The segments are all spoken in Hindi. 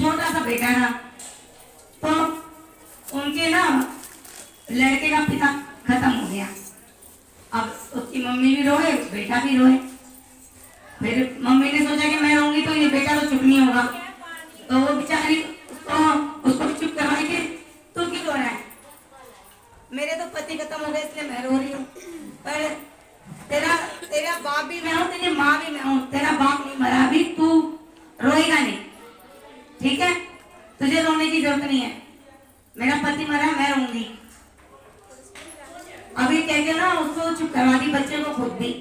छोटा सा बेटा था। तो उनके ना लड़के का पिता खत्म हो गया। अब उसकी मम्मी भी रोए, बेटा भी रोए। फिर मम्मी ने सोचा कि मैं रहूंगी तो ये बेटा तो चुप नहीं होगा, तो वो बेचारी उसको भी चुप करवाई कि तू क्यों रो रहा है, मेरे तो पति खत्म हो गए इसलिए मैं रो रही हूँ। पर तेरा तेरा बाप भी मैं हूँ, तेरी माँ भी मैं हूँ, तेरा बाप नहीं मरा अभी, तू रोएगा नहीं, ठीक है, तुझे रोने की जरूरत नहीं है, मेरा पति मरा मैं रोऊंगी। अभी कह के ना उसको चुप करवा दी, बच्चे को खुद भी।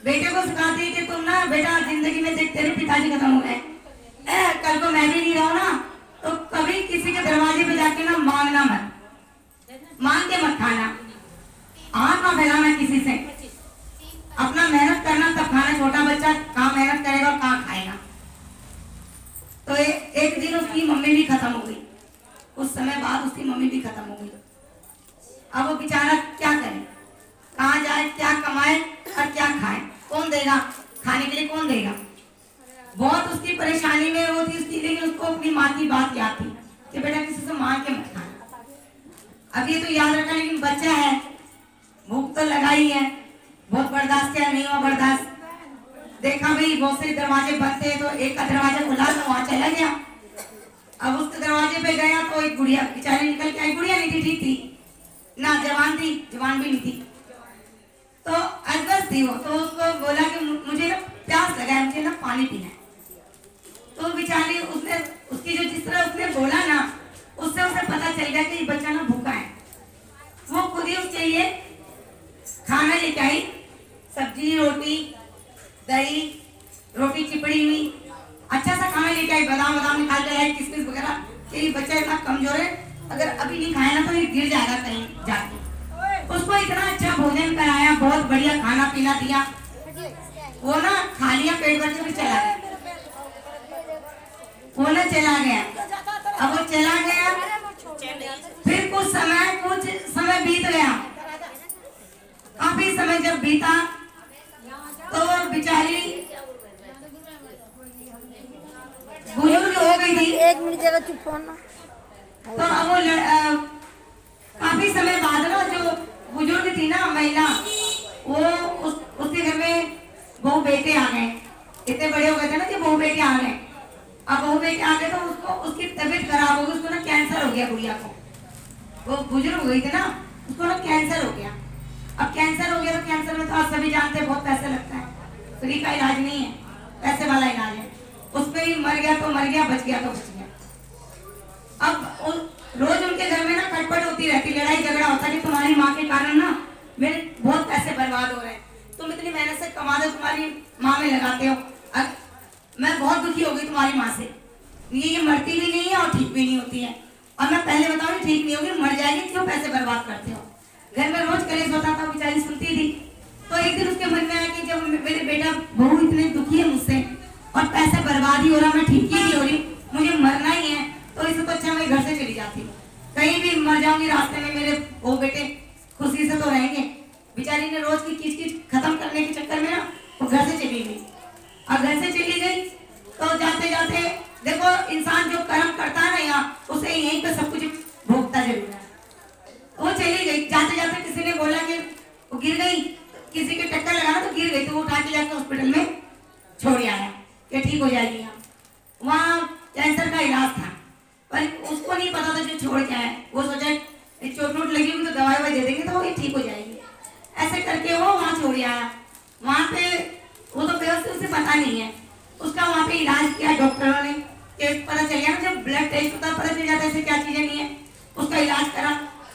बेटे को सिखाती कि तुम ना बेटा जिंदगी में देख तेरे पिताजी खत्म हो गए, कल को मैं भी नहीं रहूं ना, तो कभी किसी के दरवाजे पे जाके ना मांगना मत, मांग के मत खाना, हाथ ना फैलाना किसी से, अपना मेहनत करना तब खाना। छोटा बच्चा कहाँ मेहनत करेगा और कहाँ खाएगा। तो एक दिन उसकी मम्मी भी खत्म हो गई, उस समय बाद उसकी मम्मी भी खत्म हो गई। अब वो बेचारा क्या करे, कहाँ जाए, क्या कमाए और क्या खाए, कौन देगा खाने के लिए, कौन देगा। बहुत उसकी परेशानी में वो थी उसकी, लेकिन उसको अपनी माँ की बात याद थी कि बेटा किसी से मांग के मत खाना। अब ये तो याद रखा, लेकिन बच्चा है, भूख तो लगाई है, बहुत बर्दाश्त किया, नहीं हुआ बर्दाश्त, देखा भाई बहुत से दरवाजे बंद थे तो एक का दरवाजा खुला तो वहां चला गया। अब उसके दरवाजे पे गया तो एक गुड़िया बेचारी निकल के आई, गुड़िया नहीं थी, ठीक थी ना, जवान थी, जवान भी नहीं थी, तो अदबस थी वो। तो उसको बोला कि मुझे ना प्यास लगा है, मुझे ना पानी पीना है। तो बेचारी उसने उसकी जो जिस तरह उसने बोला ना, उससे उसे पता चल गया कि ये बच्चा ना भूखा है। वो खुद ही उसके लिए खाना लेके आई, सब्जी, रोटी, दही, रोटी चिपड़ी हुई, अच्छा सा खाना लेके आई, बादाम बादाम निकाल के लाई, किशमिश वगैरह, कि बच्चा इतना कमजोर है, अगर अभी नहीं खाया ना तो ये गिर जाएगा कहीं जाके। उसको इतना अच्छा भोजन कराया, बहुत बढ़िया खाना पीना दिया, वो ना खा लिया पेट भर के, फिर चला गया, वो ना चला गया। अब वो चला गया, फिर कुछ समय बीत गया। काफी समय जब बीता तो बेचारी बुजुर्ग हो गई थी। एक मिनट जरा चुप होना। तो अब वो काफी समय बाद ना जो बुजुर्ग थी ना महिला, वो उसके घर में बहू बेटे आ गए, इतने बड़े हो गए थे ना कि बहू बेटे आ गए। अब बहू बेटे आ गए तो उसको उसकी तबीयत खराब हो गई, उसको ना कैंसर हो गया गुड़िया को, वो बुजुर्ग हो गई थी ना, उसको ना कैंसर हो गया। अब कैंसर हो गया तो कैंसर में तो आप सभी जानते हैं बहुत पैसे लगता है, फ्री का इलाज नहीं है, पैसे वाला इलाज है। उसमें ही मर गया तो मर गया, बच गया तो बच गया। अब रोज उनके घर में ना खटपट होती रहती, लड़ाई झगड़ा होता कि तुम्हारी माँ के कारण ना मेरे बहुत पैसे बर्बाद हो रहे हैं, तुम इतनी मेहनत से कमा दो, तुम्हारी माँ में लगाते हो, मैं बहुत दुखी हो गई तुम्हारी माँ से, ये मरती भी नहीं है और ठीक भी नहीं होती है, और मैं पहले बताऊँ ठीक नहीं होगी, मर जाएगी, क्यों पैसे बर्बाद करते हो। घर में रोज कलेश होता था, बेचारी सुनती थी। तो एक दिन उसके मन में आया कि जब मेरे बेटा बहू इतने दुखी है मुझसे और पैसा बर्बाद ही हो रहा, मैं ठीक ही नहीं हो रही, मुझे मरना ही है, तो इससे तो अच्छा मैं घर से चली जाती हूँ, कहीं भी मर जाऊंगी रास्ते में, मेरे बहू बेटे खुशी से तो रहेंगे। बेचारी ने रोज की किच किच खत्म करने के चक्कर में ना वो घर से चली गई। और घर से चली गई तो जाते जाते देखो इंसान जो कर्म करता है ना यहाँ, उसे यहीं पे सब कुछ भोगता जरूर है। वो चली गई, जाते जाते किसी ने बोला कि वो गिर गई, किसी के टक्कर लगा तो गिर गई, तो वो उठा के जाके हॉस्पिटल में छोड़ आया कि ठीक हो जाएगी। यहाँ वहाँ कैंसर का इलाज था, पर उसको नहीं पता था जो छोड़ के आए, वो सोचा चोट वोट लगी हुई तो दवाई ववाई दे देंगे तो वो ठीक हो जाएगी, ऐसे करके वो वहाँ छोड़ आया। वहाँ पे वो तो बेहोश, उसे पता नहीं है, उसका वहाँ पे इलाज किया डॉक्टरों ने, पता चल गया ना जब ब्लड टेस्ट होता है पता चल जाता है ऐसे क्या चीजें नहीं है। उसका इलाज करा,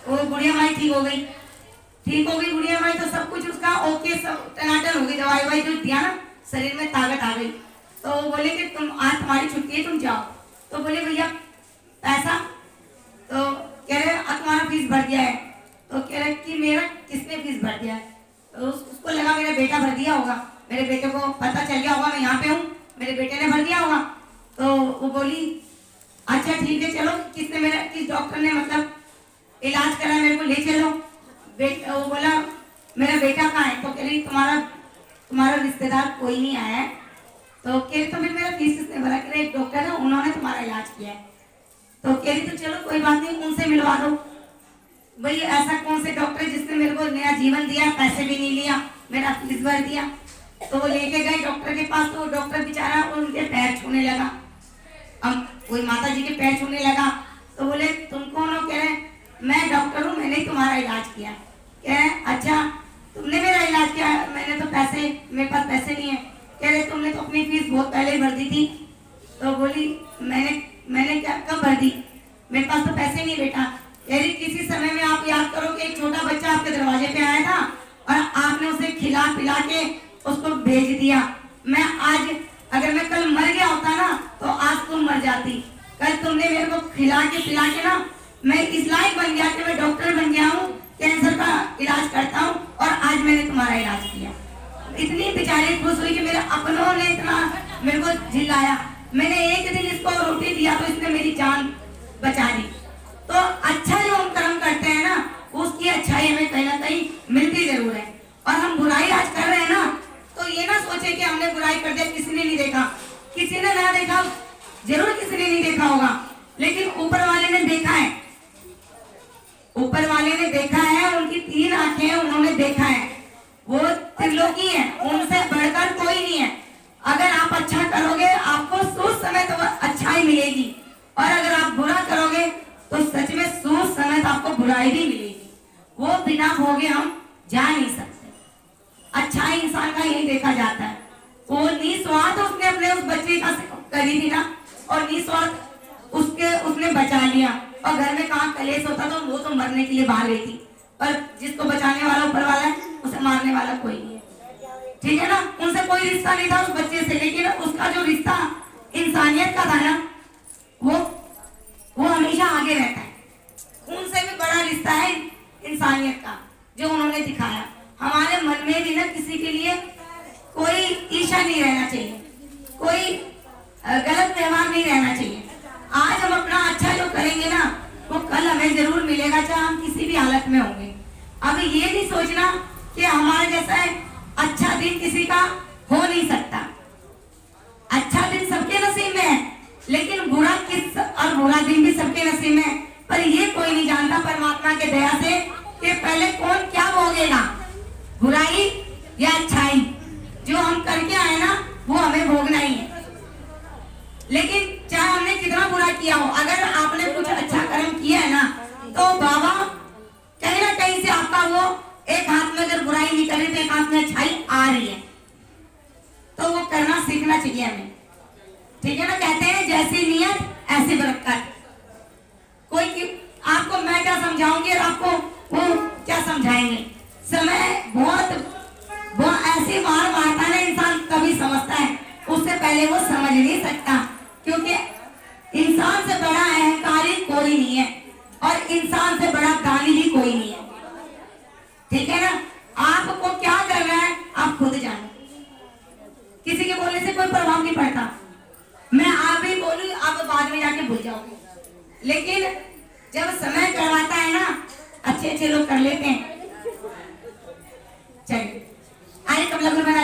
वो गुड़िया माई ठीक हो गई, गुड़िया माई, तो सब कुछ उसका ओके, सब टनाटन हो गई, दवाई वाई जो दिया ना शरीर में ताकत आ गई। तो बोले कि तुम आज तुम्हारी छुट्टी है, तुम जाओ। तो बोले भैया पैसा, तो कह रहे तुम्हारा फीस भर दिया है। तो कह रहे कि मेरा किसने फीस भर दिया है। तो उसको लगा मेरा बेटा भर दिया होगा, मेरे बेटे को पता चल गया होगा मैं यहाँ पे हूँ, मेरे बेटे ने भर दिया होगा। तो वो बोली अच्छा ठीक है चलो, किसने मेरा किस डॉक्टर ने मतलब इलाज करा, मेरे को ले चलो। वो बोला मेरा बेटा कहाँ है। तो कह रही तुम्हारा रिश्तेदार कोई नहीं आया है। तो कह रही तो फिर मेरा फीस किसने भरा। कह रहे एक डॉक्टर है, उन्होंने तुम्हारा इलाज किया है। तो कह रही तो चलो कोई बात नहीं, उनसे मिलवा दो। भाई ऐसा कौन से डॉक्टर है जिसने मेरे को नया जीवन दिया, पैसे भी नहीं लिया, मेरा फीस भर दिया। तो वो लेके गए डॉक्टर के पास, तो डॉक्टर बेचारा उनके पैर छूने लगा। अब कोई माता जी के पैर छूने लगा तो बोले तुम कौन हो? कह रहे मैं डॉक्टर हूँ, मैंने तुम्हारा इलाज किया। कह रहे अच्छा तुमने मेरा इलाज किया? मैंने तो पैसे, मेरे पास पैसे नहीं है। कह रहे तुमने तो अपनी फीस बहुत पहले ही भर दी थी। तो बोली मैंने क्या कब भर दी? मेरे पास तो पैसे नहीं बेटा। कह रही किसी समय में आप याद करो कि एक छोटा बच्चा आपके दरवाजे पे आया था और आपने उसे खिला पिला के उसको भेज दिया। मैं आज, अगर मैं कल मर गया होता ना तो आज तुम मर जाती। कल तुमने मेरे को खिला के पिला के ना मैं इस लायक बन गया कि मैं डॉक्टर बन गया हूँ, कैंसर का इलाज करता हूँ, और आज मैंने तुम्हारा इलाज किया। इतनी बेचारी खुश हुई कि मेरे अपनों ने इतना मेरे को झिलाया। मैंने एक दिन इसको रोटी दिया तो इसने मेरी जान बचा ली। तो अच्छा जो हम कर्म करते हैं ना, उसकी अच्छाई हमें कहीं ना कहीं मिलती जरूर है। और हम बुराई आज कर रहे हैं ना, तो ये ना सोचे कि हमने बुराई कर दिया, किसी ने नहीं देखा। किसी ने ना देखा, जरूर किसी ने नहीं देखा होगा, लेकिन ऊपर वाले ने देखा है। ऊपर वाले ने देखा है, उनकी 3 आंखें हैं, उन्होंने देखा है। वो त्रिलोकी है, उनसे बढ़कर कोई नहीं है। अगर आप अच्छा करोगे आपको सोच समय तो अच्छाई मिलेगी, और अगर आप बुरा करोगे तो सच में सोच समय तो आपको बुराई भी मिलेगी। वो बिना भोगे हम जा नहीं सकते। अच्छा इंसान का यही देखा जाता है। वो निस्वार्थ उसने अपने उस बच्चे का करी थी ना, और निस्वार्थ उसने बचा लिया। और घर में कहाँ कलेश होता तो वो तो मरने के लिए बाहर गई थी, पर जिसको बचाने वाला ऊपर वाला है, उसे मारने वाला कोई नहीं है। ठीक है ना? उनसे कोई रिश्ता नहीं था उस बच्चे से, लेकिन उसका जो रिश्ता इंसानियत का था ना, वो हमेशा आगे रहता है। उनसे भी बड़ा रिश्ता है इंसानियत का जो उन्होंने दिखाया। हमारे मन में भी ना किसी के लिए कोई ईर्ष्या नहीं रहना चाहिए, कोई गलत व्यवहार नहीं रहना चाहिए। आज हम अपना अच्छा जो करेंगे ना, वो कल हमें जरूर मिलेगा, चाहे हम किसी भी हालत में होंगे। अब ये नहीं सोचना कि हमारे जैसा अच्छा दिन किसी का हो नहीं सकता। अच्छा दिन सबके नसीब में है, लेकिन बुरा दिन भी सबके नसीब में है। पर ये कोई नहीं जानता परमात्मा के दया से कि पहले कौन क्या भोगेगा, बुराई या अच्छाई। जो हम करके आए ना वो हमें भोगना ही है। लेकिन चाहे हमने कितना बुरा किया हो, अगर आपने कुछ अच्छा कर्म किया है ना, तो बाबा कहीं ना कहीं से आपका वो एक हाथ में अगर बुराई नहीं करे तो एक हाथ में अच्छाई आ रही है, तो वो करना सीखना चाहिए हमें। ठीक है ना? कहते हैं जैसी नियत ऐसी बरकत। कोई आपको मैं क्या समझाऊंगी और आपको वो क्या समझाएंगे। समय बहुत ऐसी मार मारता है ना, इंसान कभी समझता है, उससे पहले वो समझ नहीं सकता। क्योंकि इंसान से बड़ा अहंकारी कोई नहीं है, और इंसान से बड़ा दानी भी कोई नहीं है। ठीक है ना? आपको क्या करना है आप खुद जानो, किसी के बोलने से कोई प्रभाव नहीं पड़ता। मैं आप भी बोलूं, आप बाद में जाके भूल जाओगे, लेकिन जब समय करवाता है ना, अच्छे लोग कर लेते हैं। चलिए आइए कमला गुरु